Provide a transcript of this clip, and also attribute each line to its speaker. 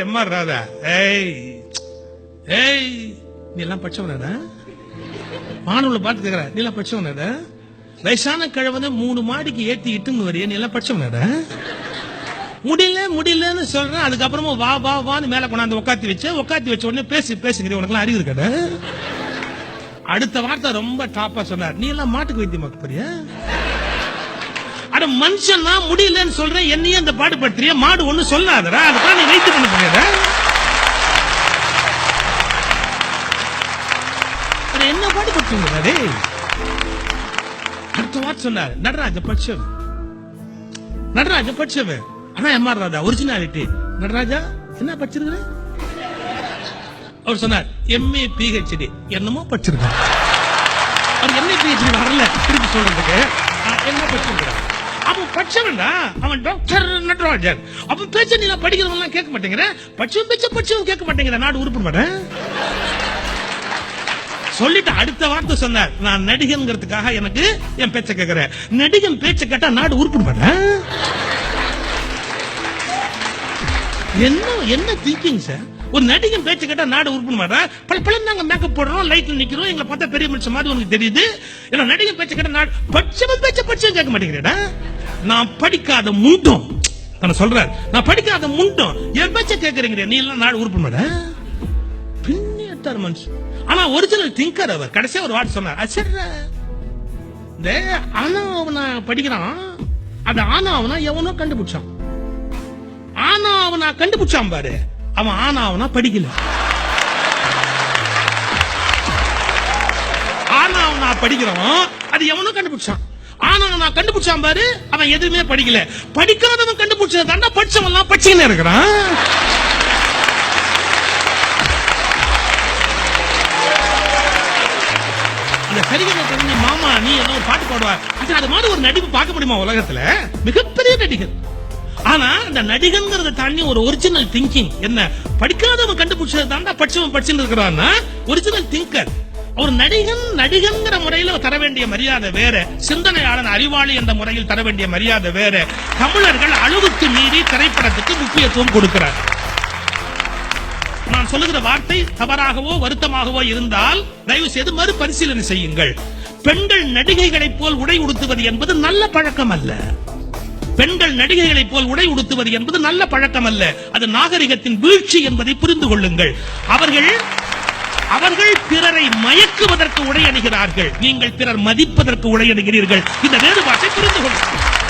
Speaker 1: MR Radha, ஏய் ஏய் நீ எல்லாம் படிச்சவனடா, மாணவர்களை பார்த்து கேக்குற, நீ எல்லாம் படிச்சவனடா, வயசான கிழவனை 3 மாடிக்கு ஏத்தி இட்டுன்னு வரைய, நீ எல்லாம் படிச்சவனடா, முடியல முடியலன்னு சொல்றேன், அதுக்கப்புறமா வா வா வான்னு மேல கொண்டாந்து உட்காத்தி வச்ச உடனே பேசுகிறேன், உனக்கு அறிவு இருக்கடா. அடுத்த வார்த்தை ரொம்ப டாப்பா சொன்னார், நீ எல்லாம் மாட்டுக்கு வைத்தியமாக்க போறியா? அட மனுஷன் நான் முடியலன்னு சொல்றேன், என்னையும் அந்த பாடுபடுத்துறிய, மாடு ஒண்ணு சொல்லாதடா, அதுக்காக நீ வைத்து பண்ண போறியடா. என்ன பாடுபடுத்துங்க டேய். அடுத்த வார்த்தை சொன்னார், நடராஜ படிச்சவன். ஆனா எம்ஆர் ராதா ஒரிஜினாலிட்டி. நடராஜா என்ன படிச்சிருக்கிற? அவர் சொன்னார், எம்ஏ பிஹெச்டி. என்னமோ படிச்சிருக்கான். அவர் எம்ஏ பிஹெச்டி வரல திருப்பி சொல்றதுக்கு, என்ன படிச்சிருக்கிறார்? அவன் படிச்சவன்டா, அவன் டாக்டர் நடராஜன். அவன் பேச்ச நீ படிக்கிறவன் கேட்க மாட்டேங்கிற, படிச்சவன் கேட்க மாட்டேங்கிற, நாடு உருப்பட மாட்டேன் சொல்லிட்டு அடுத்த வார்த்தை சொன்னார், நான் நடிகன்கிறதுக்காக எனக்கு என் பேச்ச கேட்கிறேன், நடிகன் பேச்ச கேட்டா நாடு உருப்பட மாட்டேன். என்ன திங்கிங் சார்? ஒரு நடிகன் பேச்சு கேட்டா நாடு உருப்பட மாட்டேன். பல நாங்க மேக்கப் போடுறோம், லைட்ல நிக்கிறோம், எங்களை பார்த்தா பெரிய மனுஷன் மாதிரி உனக்கு தெரியுது. ஏன்னா நடிகன் பேச்சு கேட்டா நாடு, படிச்சவன் கேட்க மாட்டேங்கிறேடா. நான் படிக்காத முண்டம் நான் சொல்றேன், நான் படிக்காத முண்டம் என் பேச்ச கேட்கறீங்க, நீ எல்லாம் நாடு உருப்பட மாட்டேன். பின்னிட்டார் மனுஷன். ஆனா ஒரிஜினல் திங்கர் அவர். கடைசியா ஒரு வார்த்தை சொன்னார், இந்த ஆனாவனா படிக்கிறான், அது ஆனாவனா எவனோ கண்டுபிடிச்சான். ஆனாவனா கண்டுபிடிச்சான் பாரு, அவன் ஆனாவனா படிக்கல. ஆனாவனா படிக்கிறவன் அது எவனோ கண்டுபிடிச்சான். ஆனாவனா கண்டுபிடிச்சான் பாரு, அவன் எதுவுமே படிக்கல. படிக்காதவன் கண்டுபிடிச்சது தாண்டா படிச்சவன் படிச்சுக்கினே இருக்கிறான். மாமா நீ என்ன ஒரு பாட்டு பாடுவார், அது மாதிரி ஒரு நடிப்பு பார்க்க முடியுமா உலகத்துல? மிகப்பெரிய நடிகர். ஆனா அந்த நடிகங்கிறத தாண்டி ஒரு ஒரிஜினல் திங்கிங் என்ன, படிக்காதவன் கண்டுபிடிச்சது தாண்டா படிச்சவன் படிச்சுட்டு இருக்கிறான்னா ஒரிஜினல் திங்கர். ஒரு நடிகன்கிற முறையில் தர வேண்டிய மரியாதை வேற, சிந்தனையாளன் அறிவாளி என்ற முறையில் தர வேண்டிய மரியாதை வேற. தமிழர்கள் அளவுக்கு மீறி திரைப்படத்துக்கு முக்கியத்துவம் கொடுக்கிறார். நான் சொல்லுகிற வார்த்தை தவறாகவோ வருத்தமாகவோ இருந்தால் தயவு செய்து மறுபரிசீலனை செய்யுங்கள். பெண்கள் நடிகைகளைப் போல் உடை உடுத்துவது என்பது நல்ல பழக்கம் அல்ல. பெண்கள் நடிகைகளைப் போல் உடை உடுத்துவது என்பது நல்ல பழக்கம் அல்ல. அது நாகரிகத்தின் வீழ்ச்சி என்பதை புரிந்து கொள்ளுங்கள். அவர்கள் பிறரை மயக்குவதற்கு உடை அணிகிறார்கள், நீங்கள் பிறர் மதிப்பதற்கு உடை அணிகிறீர்கள். இந்த வேறுபாட்டை புரிந்து கொள்ளுங்கள்.